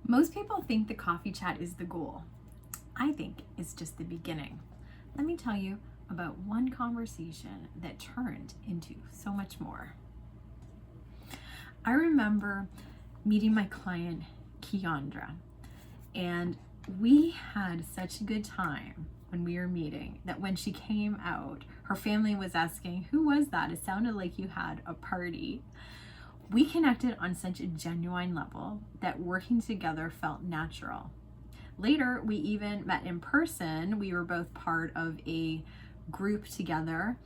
Most people think the coffee chat is the goal. I think it's just the beginning. Let me tell you about one conversation that turned into so much more. I remember meeting my client, Keandra, and we had such a good time when we were meeting that when she came out, her family was asking, "Who was that? It sounded like you had a party." We connected on such a genuine level that working together felt natural. Later, we even met in person. We were both part of a group together,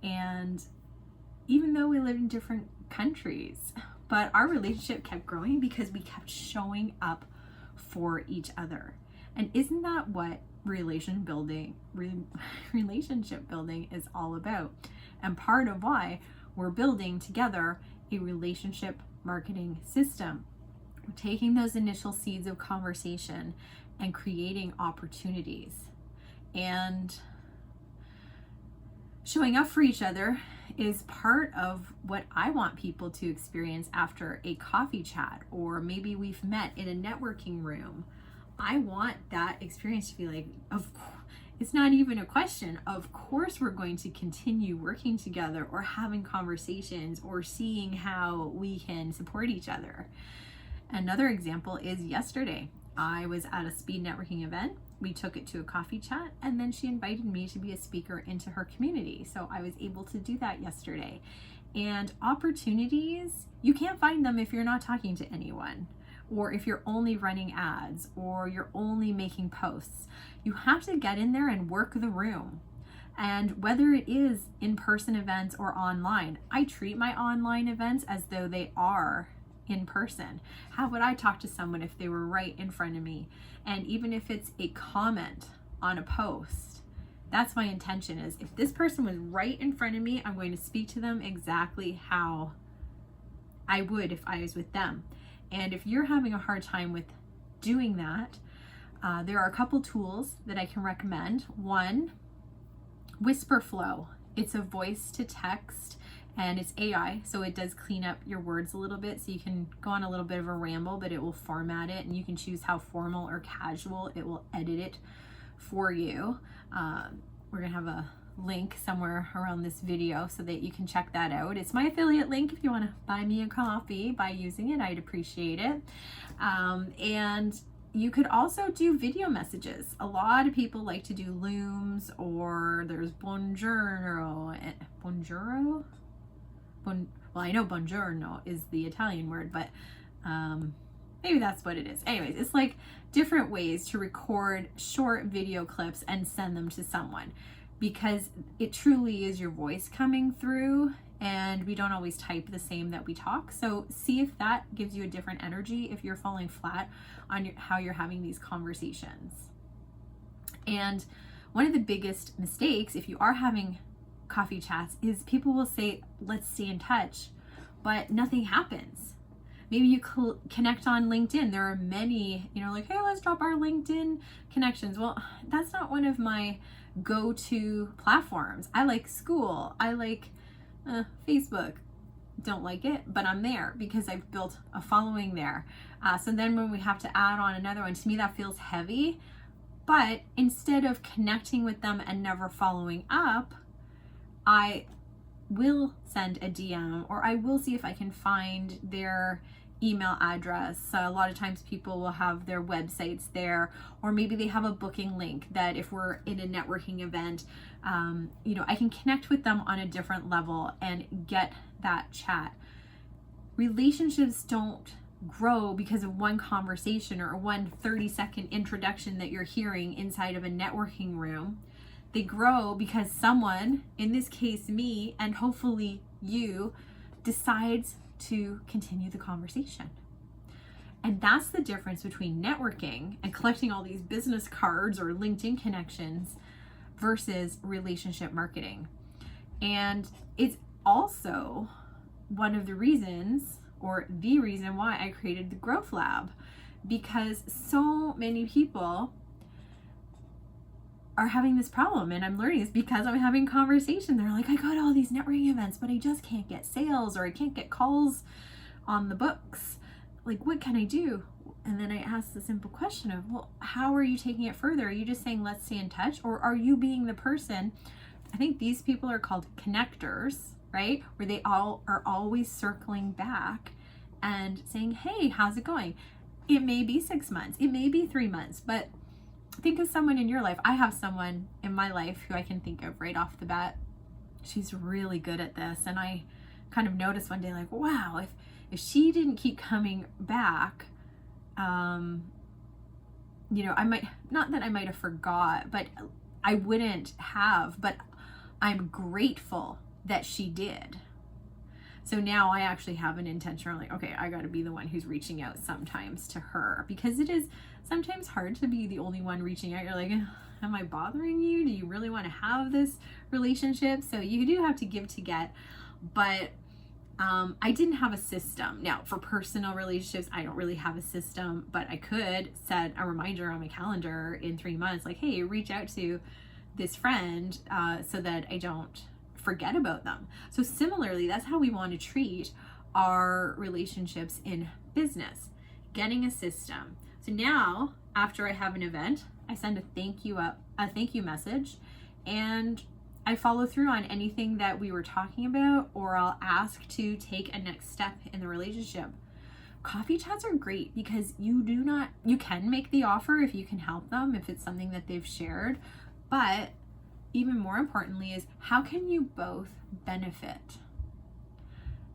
and even though we lived in different countries, but our relationship kept growing because we kept showing up for each other. And isn't that what relationship building is all about? And part of why we're building together a relationship marketing system. We're taking those initial seeds of conversation and creating opportunities. And showing up for each other is part of what I want people to experience after a coffee chat, or maybe we've met in a networking room. I want that experience to be like, it's not even a question. Of course, we're going to continue working together or having conversations or seeing how we can support each other. Another example is yesterday. I was at a speed networking event. We took it to a coffee chat, and then she invited me to be a speaker into her community. So I was able to do that yesterday. And opportunities, you can't find them if you're not talking to anyone, or if you're only running ads, or you're only making posts. You have to get in there and work the room. And whether it is in-person events or online, I treat my online events as though they are in person. How would I talk to someone if they were right in front of me? And even if it's a comment on a post, that's my intention, is if this person was right in front of me, I'm going to speak to them exactly how I would if I was with them. And if you're having a hard time with doing that, there are a couple tools that I can recommend. One, Whisper Flow. It's a voice to text, and it's AI, so it does clean up your words a little bit, so you can go on a little bit of a ramble, but it will format it, and you can choose how formal or casual it will edit it for you. We're gonna have a link somewhere around this video so that you can check that out. It's my affiliate link. If you want to buy me a coffee by using it, I'd appreciate it. And you could also do video messages. A lot of people like to do Looms, or there's Bonjouro. Bonjouro? Well, I know Bonjourno is the Italian word, but maybe that's what it is. Anyways, it's like different ways to record short video clips and send them to someone, because it truly is your voice coming through, and we don't always type the same that we talk. So see if that gives you a different energy if you're falling flat on how you're having these conversations. And one of the biggest mistakes, if you are having coffee chats, is people will say, "Let's stay in touch," but nothing happens. Maybe you connect on LinkedIn. There are many, like, "Hey, let's drop our LinkedIn connections." Well, that's not one of my go-to platforms. I like school. I like Facebook. Don't like it, but I'm there because I've built a following there. So then when we have to add on another one, to me that feels heavy. But instead of connecting with them and never following up, I will send a DM, or I will see if I can find their email address. So a lot of times people will have their websites there, or maybe they have a booking link that if we're in a networking event, I can connect with them on a different level and get that chat. Relationships don't grow because of one conversation or one 30-second introduction that you're hearing inside of a networking room. They grow because someone, in this case me, and hopefully you, decides to continue the conversation. And that's the difference between networking and collecting all these business cards or LinkedIn connections versus relationship marketing. And it's also one of the reasons, or the reason why I created the Growth Lab, because so many people are having this problem, and I'm learning this because I'm having conversation. They're like, "I go to all these networking events, but I just can't get sales, or I can't get calls on the books. Like, what can I do?" And then I asked the simple question of, well, how are you taking it further? Are you just saying, let's stay in touch? Or are you being the person? I think these people are called connectors, right? Where they all are always circling back and saying, hey, how's it going? It may be 6 months, it may be 3 months, but think of someone in your life. I have someone in my life who I can think of right off the bat. She's really good at this. And I kind of noticed one day, like, wow, if she didn't keep coming back, you know, I might, not that I might have forgot, but I wouldn't have, but I'm grateful that she did. So now I actually have an intention, like, okay, I got to be the one who's reaching out sometimes to her, because it is sometimes hard to be the only one reaching out. You're like, am I bothering you? Do you really want to have this relationship? So you do have to give to get, but I didn't have a system. Now, for personal relationships, I don't really have a system, but I could set a reminder on my calendar in 3 months, like, hey, reach out to this friend so that I don't forget about them. So similarly, that's how we want to treat our relationships in business, getting a system. So now, after I have an event, I send a thank you message, and I follow through on anything that we were talking about, or I'll ask to take a next step in the relationship. Coffee chats are great because you can make the offer if you can help them, if it's something that they've shared, but even more importantly is, how can you both benefit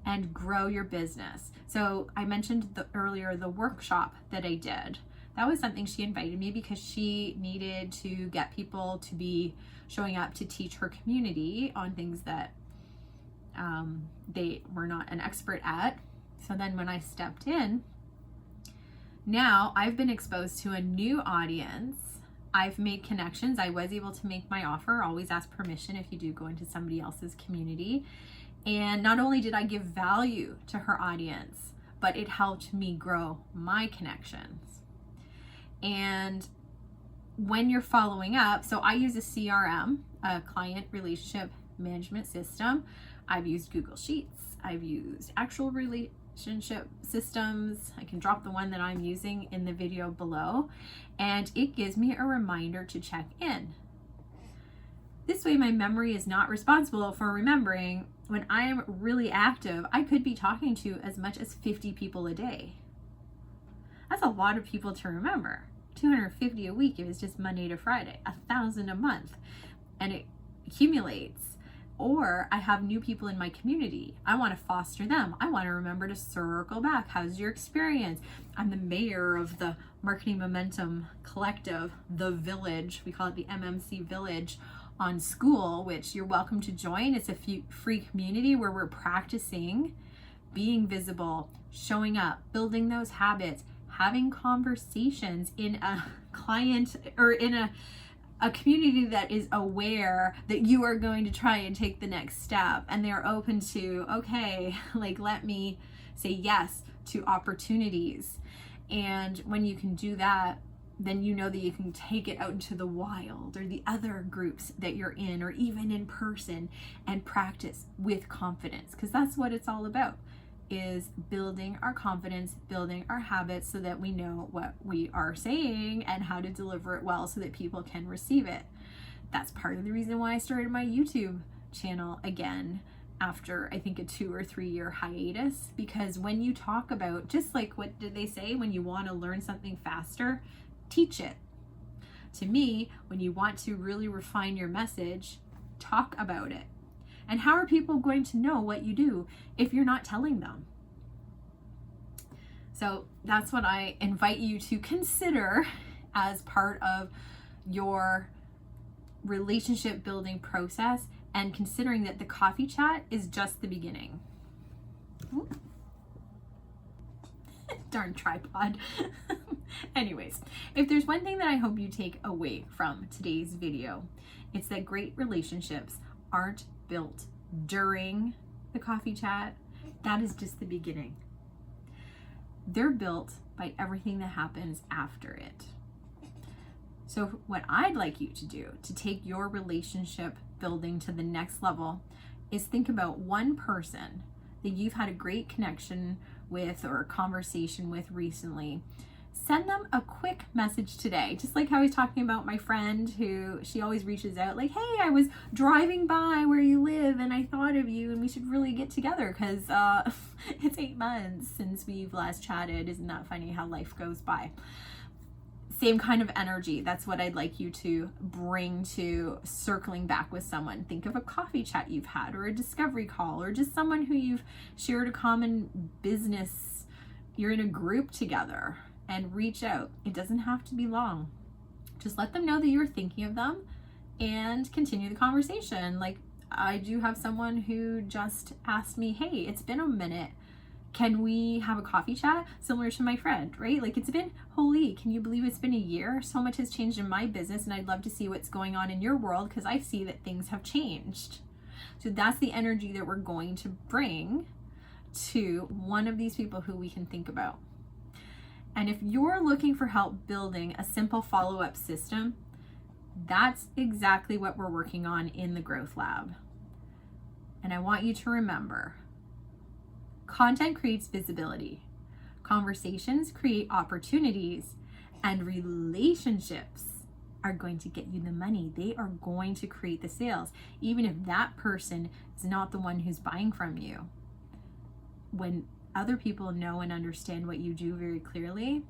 and grow your business? So I mentioned earlier the workshop that I did. That was something she invited me because she needed to get people to be showing up to teach her community on things that they were not an expert at. So then when I stepped in, now I've been exposed to a new audience. I've made connections. I was able to make my offer. Always ask permission if you do go into somebody else's community. And not only did I give value to her audience, but it helped me grow my connections. And when you're following up, so I use a CRM, a client relationship management system. I've used Google Sheets. I've used actual relationship systems. I can drop the one that I'm using in the video below, and it gives me a reminder to check in. This way my memory is not responsible for remembering. When I am really active, I could be talking to as much as 50 people a day. That's a lot of people to remember. 250 a week if it's just Monday to Friday, 1,000 a month, and it accumulates. Or I have new people in my community. I want to foster them. I want to remember to circle back. How's your experience? I'm the mayor of the Marketing Momentum Collective, the Village. We call it the MMC Village on School, which you're welcome to join. It's a free community where we're practicing being visible, showing up, building those habits, having conversations in a client or in a community that is aware that you are going to try and take the next step, and they're open to, okay, like, let me say yes to opportunities. And when you can do that, then you know that you can take it out into the wild or the other groups that you're in, or even in person, and practice with confidence, because that's what it's all about, is building our confidence, building our habits so that we know what we are saying and how to deliver it well so that people can receive it. That's part of the reason why I started my YouTube channel again after, I think, a 2 or 3 year hiatus, because when you talk about, just like, what did they say, when you want to learn something faster, teach it. To me, when you want to really refine your message, talk about it. And how are people going to know what you do if you're not telling them? So that's what I invite you to consider as part of your relationship building process, and considering that the coffee chat is just the beginning. Ooh. Darn tripod. Anyways, if there's one thing that I hope you take away from today's video, it's that great relationships aren't built during the coffee chat. That is just the beginning. They're built by everything that happens after it. So what I'd like you to do to take your relationship building to the next level is think about one person that you've had a great connection with or conversation with recently, send them a quick message today. Just like how I was talking about my friend who she always reaches out like, hey, I was driving by where you live and I thought of you and we should really get together because it's 8 months since we've last chatted. Isn't that funny how life goes by? Same kind of energy. That's what I'd like you to bring to circling back with someone. Think of a coffee chat you've had, or a discovery call, or just someone who you've shared a common business. You're in a group together, and reach out. It doesn't have to be long. Just let them know that you're thinking of them and continue the conversation. Like, I do have someone who just asked me, hey, it's been a minute. Can we have a coffee chat? Similar to my friend, right? Like, it's been, holy, can you believe it's been a year? So much has changed in my business, and I'd love to see what's going on in your world because I see that things have changed. So that's the energy that we're going to bring to one of these people who we can think about. And if you're looking for help building a simple follow-up system, that's exactly what we're working on in the Growth Lab. And I want you to remember, content creates visibility, conversations create opportunities, and relationships are going to get you the money. They are going to create the sales, even if that person is not the one who's buying from you. When other people know and understand what you do very clearly,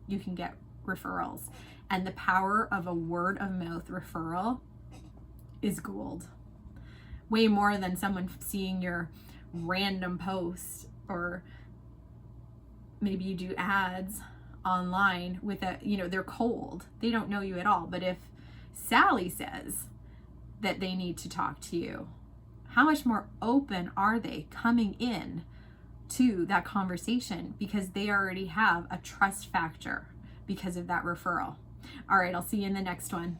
you can get referrals. And the power of a word of mouth referral is gold. Way more than someone seeing your random post, or maybe you do ads online with they're cold. They don't know you at all. But if Sally says that they need to talk to you, how much more open are they coming in to that conversation because they already have a trust factor because of that referral. All right, I'll see you in the next one.